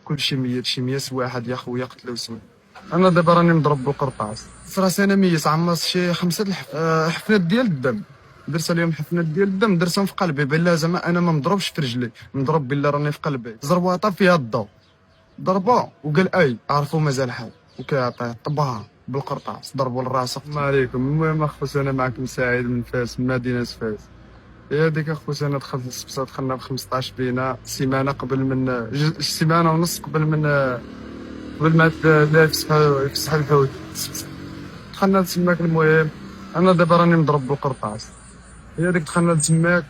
كلشي ميت، شي 100 واحد يا خويا قتلوا سود. انا دابا راني مضرب بالقرطاس، راسي انا ميت عمرت شي 5 حفنات ديال الدم. درت عليهم حفنات ديال الدم، درتهم في قلبي بان لازم انا ما مضربش في رجلي، مضرب بالله راني في قلبي. زرواطه فيها الضو، ضربه وقال اي عرفوا مازال حي وكيعطيه طبها بالقرطاس، ضربوا لراسه. السلام عليكم. المهم اخويا انا معكم سعيد من فاس، من مدينه فاس. هي هذيك اخويا انا دخلت للسبسه، دخلنا ب 15 بينا سيمانه قبل من سيمانه ونص قبل ما لا يفسح الحوت. دخلنا لتماك. المهم انا دابا راني مضرب بالقرطاس. هي هذيك دخلنا لتماك.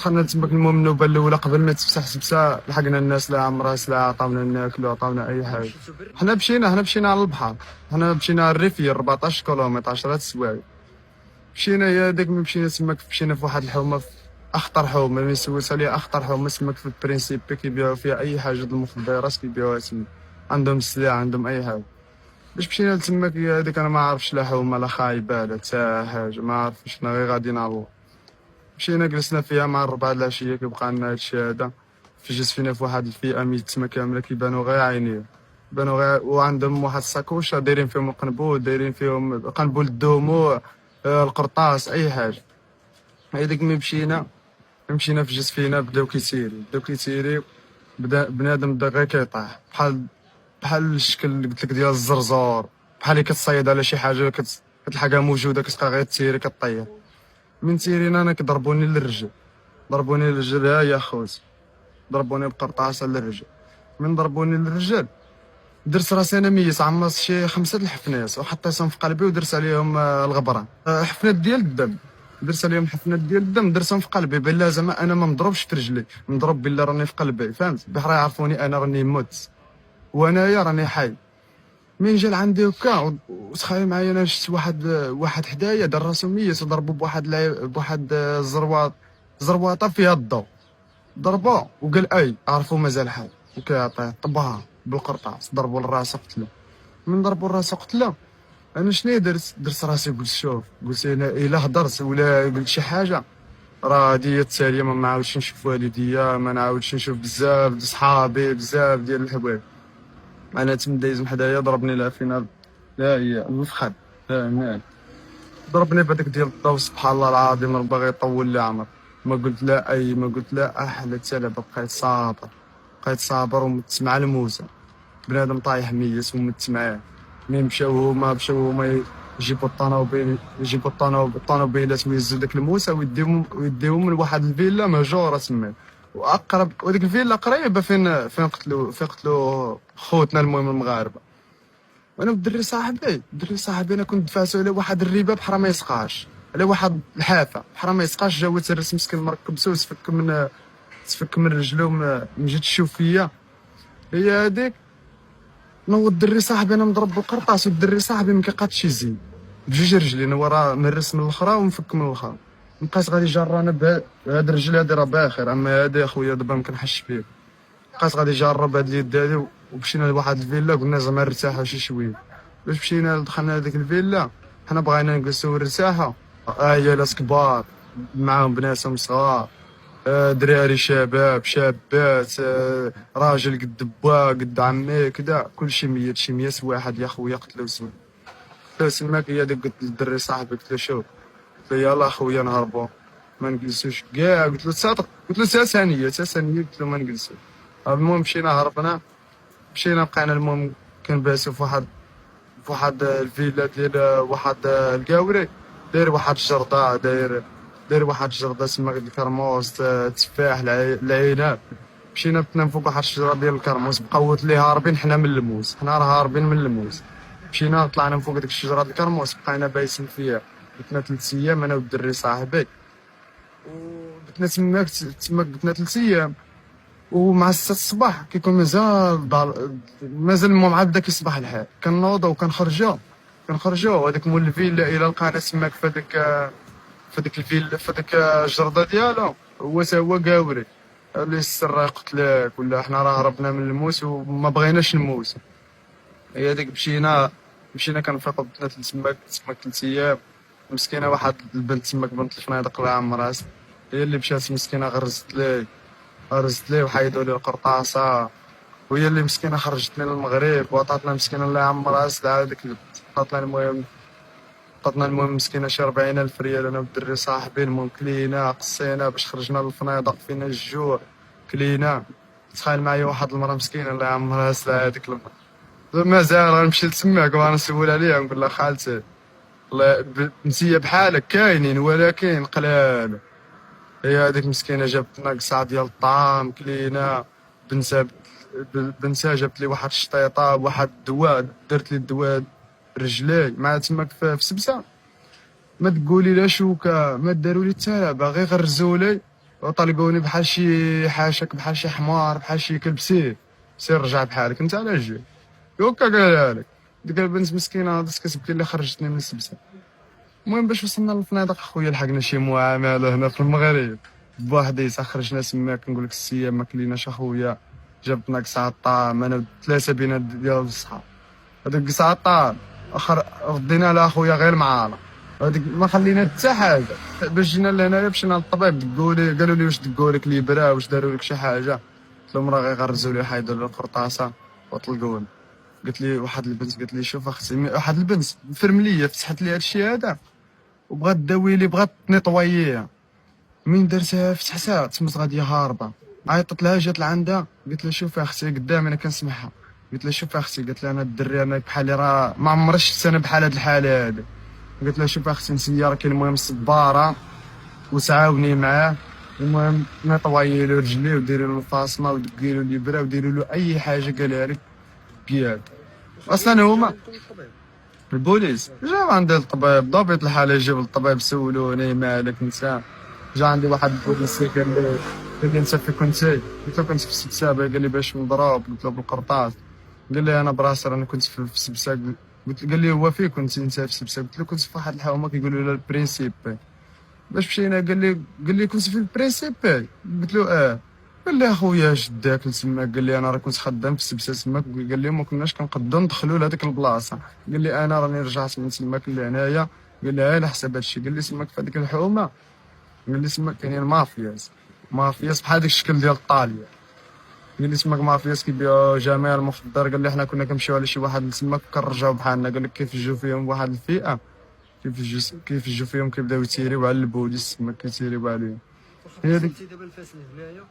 المهم النوبه الاولى قبل ما تفسح سبسه لحقنا الناس لا عمرها سلا، عطاونا ناكلو، عطاونا اي حاجه. حنا مشينا على البحر، حنا مشينا على الريفيه 14 كيلومتر 10 سوايع. مشينا هي هذيك ملي مشينا تماك، مشينا في واحد الحومه، في اخطر حومه اللي سولت عليها، اخطر حومه تماك في البرينسيبي، كيبيعوا فيها اي حاجه د المخدرات، كيبيعوها تما، عندهم السلاح، عندهم اي حاجه. باش مشينا لتماك هي هذيك انا ما عارفش لا حومه لا خايبه لا حتى حاجه، ما عارفش، حنا غير غاديين على الله. مشينا جلسنا فيها مع الربعه د العشيه، كيبقى لنا هادشي هذا. فجلس فينا في واحد الفئه ميت تما كامله، كيبانوا غير عينيه، بانوا غير، وعندهم واحد الساكوشه دايرين فيهم القنبول، دايرين فيهم قنبول الدموع، القرطاس، اي حاجه. هذيك ملي مشينا في جلس فينا، بداو كيتيري. بدا بنادم بدا غير كيطيح، بحال الشكل قلت لك ديال الزرزور، بحال اللي كتصيد على شي حاجه كتلحقها موجوده، كتبقى غير تيري كطير. من تيرينا انا كضربوني للرجل، ها يا خوت، ضربوني بقرطاسه للرجل. من ضربوني للرجل درت راسي انا ميت عمرت شي 5 الحفنات وحطيتهم في قلبي ودرت عليهم الغبران، حفنات ديال الدم. درت عليهم حفنات ديال الدم، درتهم في قلبي بان لازم انا ما مضربش في رجلي، مضرب بالله راني في قلبي، فهمت؟ بحال يعرفوني انا راني مت وانايا راني حي. من جا لعندي هكا وتخيل معايا، انا شفت واحد حدايا دار راسو ميت وضربو بواحد زرواطه فيها الضو، ضربه وقال اي عرفوا مازال حي وكيعطيه طبها بالقرطاس، ضربوا لراسه قتله. من ضربوا لراسه قتله انا شنو درت راسي، قلت شوف، قلت انا الا هضرت ولا قلت شي حاجه راه هادي التاليه، ما نعاودش نشوف والديا، ما نعاودش نشوف بزاف د صحابي، بزاف ديال الحوايج. انا تم دايز من حدايا ضربني العفينه، لا هي الفخذ، لا هناك ضربني بهذاك ديال الضو. سبحان الله العظيم، راه باغي يطول لي عمر. ما قلت لا ما قلت لا حتى لا، بقيت صابر ومت مع الموسى. بنادم طايح ميت ومت معاه. ملي مشاو هما يجيبوا الطونوبيلات ويهزوا داك الموسى ويديوهم من واحد الفيلا مهجوره تما، واقرب، وديك الفيلا قريبه فين قتلوا خوتنا المهم المغاربه. وانا الدري صاحبي انا كنت دفعته على واحد الربا بحرا ما يسقاش، على واحد الحافه بحرا ما يسقاش، جا هو ترس مسكين مركب سو تفك من رجلو من جهه الشوفيه. هي هذيك نوض الدري صاحبي انا مضرب بالقرطاس، والدري صاحبي ما كيقادش يزيد بجوج رجلين، هو راه مرس من الاخرى ومفك من الاخرى. بقيت غادي جار انا بهاد الرجل هادي راه باخر، اما هادي اخويا دابا ما كنحش فيه. بقيت غادي جرب هاد اليد هادي، ومشينا لواحد الفيلا، قلنا زعما نرتاحوا شي شويه. باش مشينا دخلنا لديك الفيلا، حنا بغينا نجلسوا ونرتاحوا، هي ناس كبار معاهم بناتهم صغار، دراري شابات، راجل قد با قد عمي كدا، كلشي ميت، شي 100 واحد يا خويا قتلوا سود. تسماك هي ديك، قلت للدري صاحبي، قلت له شوف، قلت له يلاه خويا نهربوا ما نجلسوش كاع، قلت له تصادق، قلت له تا ثانيه، قلت له ما نجلسوش. المهم مشينا هربنا، بقينا المهم كنباسو في واحد الفيلا ديال واحد الكاوري، داير واحد الجردة، داير واحد الجردة تما الكرموس، التفاح، العنب. مشينا بتنا فوق واحد الشجرة ديال الكرموس، بقاوت ليه هاربين حنا من الموس، حنا راه هاربين من الموس. مشينا طلعنا من فوق ديك الشجرة ديال الكرموس، بقينا بايسين فيها، بتنا 3 ايام انا والدري صاحبي، وبتنا تما بتنا 3 ايام. ومع 6 الصباح كيكون مازال المهم عاد بدا كيصبح الحال، كنوضوا كنخرجوا هذاك مول الفيلا الى لقانا تماك في ديك الفيلا، في ديك الجرده ديالو، هو تا هو قاوري اللي السر قتلك، ولا حنا راه هربنا من الموس وما بغيناش نموت. هي هذيك مشينا كنفيقوا بنات تماك 3 ايام. مسكينه واحد البنت تماك بنت الفنادق الله يعمرها، هي اللي مشات مسكينه غرزت لي وحيدوا لي القرطاسه وهي اللي مسكينه خرجتني للمغرب وعطاتنا مسكينه الله يعمرها سلعه هذيك عطاتنا المهم مسكينه شي 40,000 ريال انا والدري صاحبي. المهم كلينا قصينا باش خرجنا للفنادق فينا الجوع كلينا. تخيل معايا واحد المرا مسكينه الله يعمرها سلعه هذيك المرا مازال غنمشي لتماك وغنسول عليها نقول لها خالتي الله نسيه بحالك كاينين ولكن قلال. هي هذيك مسكينه جابت لنا قصعه ديال الطعام كلينا. بنسى جابت لي واحد الشطيطه بواحد الدواء درت لي الدواء رجلي مع تماك في سبسه. ما تقولي لا شوكه ما داروا لي حتى لا باغي غرزوا لي وطلقوني بحال شي حاشك بحال شي حمار بحال شي كلب سير رجع بحالك انت على جي يوكا قالها لك. ديك البنت مسكينه هذا كتبكي اللي خرجتني من السبسه. المهم باش وصلنا للفنادق اخويا لحقنا شي معامله هنا في المغرب بوحديتها. خرجنا سماك نقول لك السيام ما كليناش اخويا. جبتنا قصعه طعام انا ثلاثه بينا ديال الصحاب. هذيك قصعه طعام ردينا لها اخويا غير معانا. هذيك ما خلينا حتى حاجه. باش جينا لهنايا مشينا للطبيب قالوا لي واش دقوا لك ليبرا واش داروا لك شي حاجه. قلت لهم راه غيغرزوا لي حيدوا لي القرطاسه وطلقوني. قالت لي واحد البنت قالت لي شوف اختي واحد البنت فرمليه فتحت لي هادشي هذا وبغات داوي لي بغات نيطواييها. من درتها فتحتها تمت غاديه هاربه. عيطت لها جات لعندها قلت لها شوفي اختي قدامي انا كنسمعها. قلت لها شوفي اختي قالت لها انا الدري انا بحالي راه ما عمري شفت انا بحال هاد الحاله هادي. قلت لها شوفي اختي نسيه راه كاين المهم صباره وتعاوني معاه. المهم نيطوايي له رجليه وديري له الفاصمه ودقي له الابره وديري له اي حاجه قالها لك بياد. اصلا هما البوليس جاو عندي الطبيب ضابط الحاله يجيب الطبيب سولوني مالك انت. جا عندي واحد البوليسي قال لي انت فين كنتي؟ قلت له كنت في السبسابه. قال لي باش مضروب؟ قلت له بالقرطاس. قال لي انا براسي راني كنت في السبسا. قال لي هو فين كنت انت في السبسا؟ قلت له كنت في واحد الحومه كيقولوا لها البرينسيب. باش مشينا قال لي كنت في البرينسيب. قلت له قال لي اخويا شداك لتما. قال لي انا راه كنت خدام في السبسه تماك. قال لي ما كناش كنقدروا ندخلوا لهذيك البلاصه. قال لي انا راني رجعت من تماك لهنايا. قال لي على حساب هادشي. قال لي تماك في هذيك الحومه قال لي تماك كاينين مافياز بحال داك الشكل ديال طاليا. قال لي تماك مافياز كيبيعوا جميع المخدر. قال لي حنا كنا كنمشيو على شي واحد تماك كنرجعوا بحالنا. قال لك كيف يجوا فيهم واحد الفئه كيف يجوا فيهم كيبداو يتيريو على البوليس تماك كيتيريو عليهم. هي ديك دابا الفاس هنايا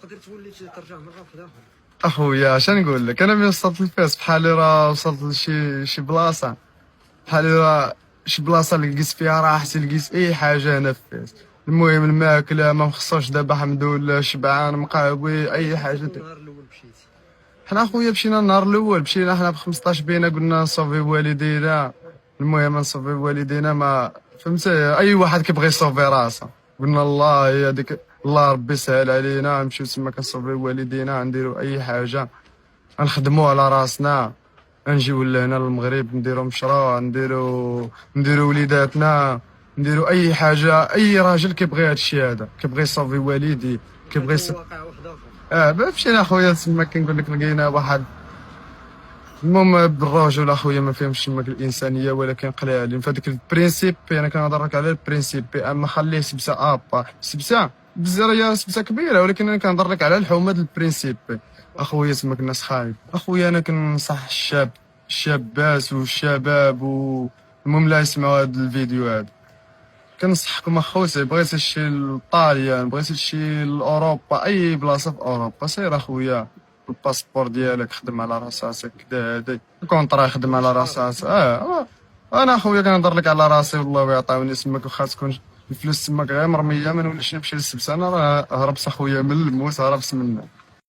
تقدر تولي ترجع مره واحده اخرى. اخويا اش نقول لك انا ملي وصلت لفاس بحالي راه وصلت لشي بلاصه بحالي راه شي بلاصه اللي لقيت فيها راحتي لقيت اي حاجه هنا في فاس. المهم الماكله ما مخصوش دابا الحمد لله شبعان مقهوي اي حاجه. النهار الاول مشيتي حنا اخويا مشينا النهار الاول مشينا حنا ب 15 بينا قلنا نصوفي والدينا. المهم نصوفي والدينا ما فهمتي اي واحد كيبغي يصوفي راسه. قلنا الله هي هذيك الله ربي يسهل علينا نمشيو تما كنصوفي والدينا نديرو اي حاجه نخدمو على راسنا. نجيو لهنا للمغرب نديرو مشروع نديرو وليداتنا نديرو اي حاجه. اي راجل كيبغي هادشي هذا كيبغي يصوفي والدي كيبغي واقع واحد اخر. مشينا اخويا تما كنقول لك لقينا واحد. المهم بالرجل اخويا ما فهمش تماك الانسانيه ولكن قلالين في هذاك البرينسيب. انا كنهضر لك على البرينسيب اما خليه سبسه سبسه بزاف هي سبسه كبيره ولكن انا كنهضر لك على الحومه ديال البرينسيب. اخويا تماك الناس خايب. اخويا انا كنصح الشابات والشباب المهم لا يسمعوا هذا الفيديو هذا. كنصحكم اخوتي بغيتي شي لطاليان بغيتي شي لاوروبا اي بلاصه في اوروبا سير اخويا الباسبور ديالك خدم على راسك كدا هادي الكونطرا خدم على راسك. انا اخويا كنهضر لك على راسي والله يعطيوني سماك واخا تكون الفلوس تماك غير مرميه ما نوليش نمشي للسبسه. انا راه هربت اخويا من الموت هربت منه.